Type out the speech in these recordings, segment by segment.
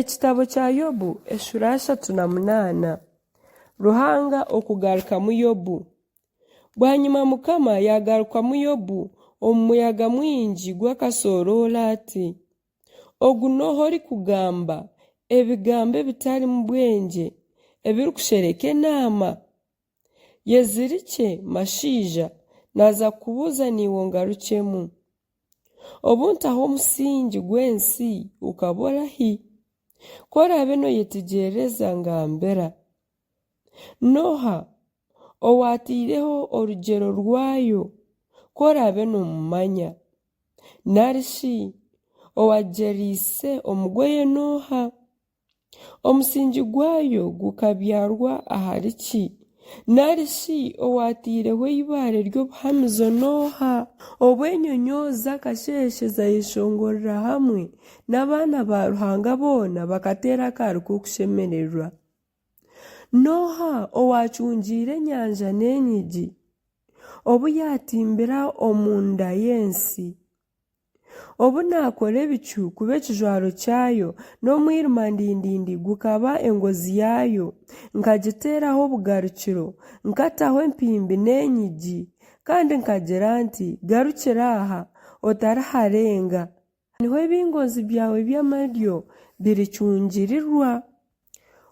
Ekitabo kya Yobu eshura 38. Ruhanga okugarukamu Yobu. Bwanyuma Mukama yagarukamu Yobu omu muyaga mwingi gw'akasorora ati: ogu noho orikugamba ebigambo ebitarimu bwenge ebirikushereka enaama? Yezirike mashiija naza kubuuza niwe ngarukemu. Obuntaho omusingi gw'ensi ukaborahi? Korabe noyetegereza ngambera. Noha owatiireho orugyero rwayo, korabe nomumanya. Narishi owagyerise omugoye Noha, omusingi gwayo gukabyarwa ahariki? Narishi owatiireho ibaare ry'obuhamizo Noha, obw'enyonyo z'akasheshe zayeshongorera hamwe n'abaana ba Ruhanga boona bakateera akaaro k'okushemererwa. Noha owacungiire enyanja n'enyigi, obu yatimbira omunda y'ensi, obu nakora ebicu kuba ekijwaro kyayo n'omwirima ndindindi gukaba engozi yayo, nkagiteeraho obugarukiro, nkataho empimbi n'enyigi, kandi nkagira nti garukira aha otariharenga, niho ebingozi byawe by'amaryo biricungirirwa.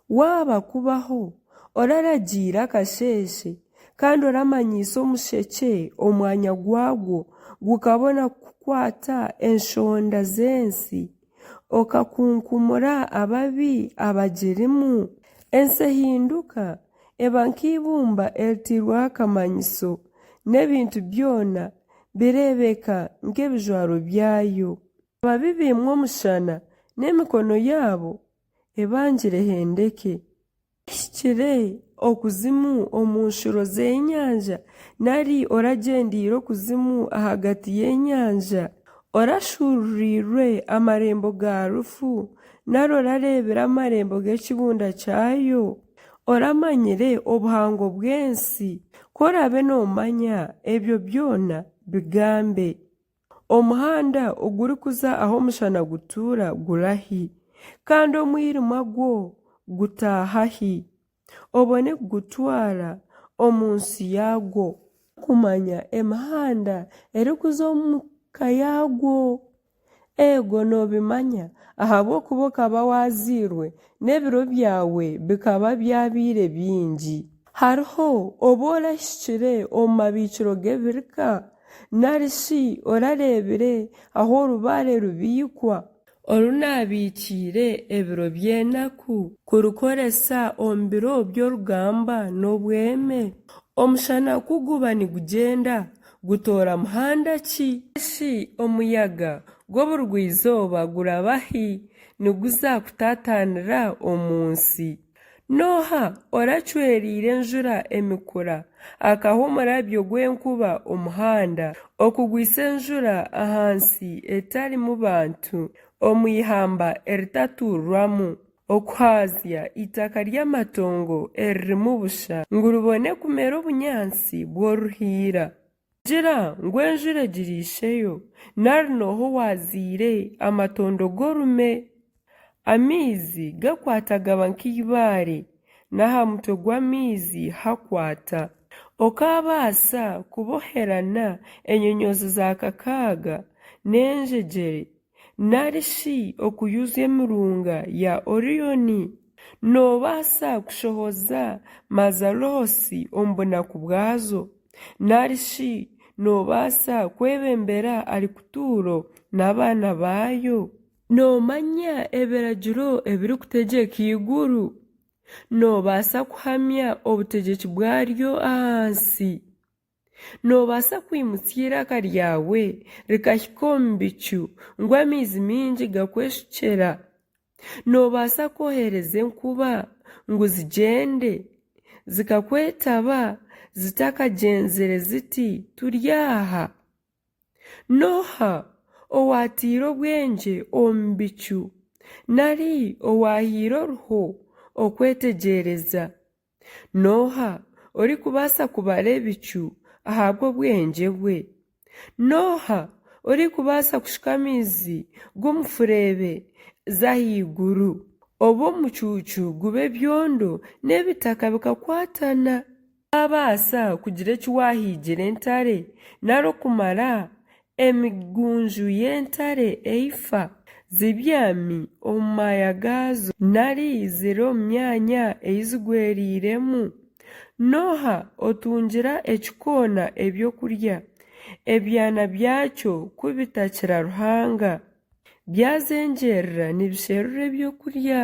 Waaba kubaho oraragiira akasheshe kandi oramanyiisa omushekye omwanya gwagwo gukabona kukwata enshonda z'ensi, okakunkumura ababi abagirimu. Ensi ehinduka eba nk'ibumba eritiirweho akamanyiso, n'ebintu byona bireebeka nk'ebijwaro byayo. Ababi biimwa omushana n'emikono yaabo ebangire hendeke. Hikire okuzimu omu nshuro z'enyanja, nari oragyendiire okuzimu ahagati y'enyanja. Orashururirwe amarembo ga rufu, nari orareebire amarembo g'ekibunda kyayo. Oramanyire obuhango bw'ensi, korabe nomanya ebyo byona bigambe. Omuhanda ogurikuza aho omushana gutuura gurahi? Kandi omwirima gwo gutaahahi? Obone kugutwara omu nsi yagwo. Kumanya emihanda erikuza omu ka yagwo. Ego nobimanya ahabw'okuba okaba waziirwe n'ebiro byawe bikaba byabiire bingi. Hariho obu orahikire omu mabiikiro g'ebirika, narishi orareebire aho orubaare rubiikwa, orunaabiikiire ebiro by'enaku kurukoresa omu biro by'orugamba n'obweme. Omushana kuguba nigugyenda gutoora muhanda ki? Narishi omuyaga gw'oburugwizooba gurabahi niguza kutaatanira omu nsi? Noha oracweriire enjura emikura, akaha omurabyo gw'enkuba omuhanda, okugwisa enjura ahansi etarimu bantu, omu ihamba eritatuurwamu, okuhaazya itaka ry'amatongo eririmu busha, ngu rubone kumera obunyansi bw'oruhiira. Gira ngu enjura egiriisheyo, nari noho waziire amatondo g'orume. Amaizi gakwata gaba nk'ibaare, n'aha mutwe gw'amaizi hakwata. Okabaasa kuboherana enyonyozi za kakaaga n'enjegyere, narishi okuyuza emirunga ya Oriyoni. Noobaasa kushohoza Mazaloosi omu bunaku bwazo, narishi noobaasa kwebembera Alikuturo n'abaana baayo. Noomanya ebiragiro ebirikutegyeka iguru, noobaasa kuhamya obutegyeki bwaryo ahansi. Noobaasa kwimutsa iraka ryawe rikahika omu bicu ngu amaizi mingi gakweshukira. Noobaasa kwohereza enkuba ngu zigyende zikakwetaba zitakagyenzire ziti turi aha. Noha owatiire obwengye omu bicu, nari owahiire oruho okwetegereza. Noha orikubaasa kubara ebicu ahabw'obwengye bwe. Noha orikubaasa kushuka amaizi g'omufureebe z'ahaiguru. oba omucuucu gube byondo n'ebitaka bikakwatana. Abaasa kugira ekiwahiigira entare narokumara emigunju y'entare eifa zibyami omu maaya gaazo nari ziri omu myanya eizigweriremu. Noha otungira ekikoona ebyokurya, ebyana byakyo kubitakira Ruhanga byazengyerera nibisherura ebyokurya.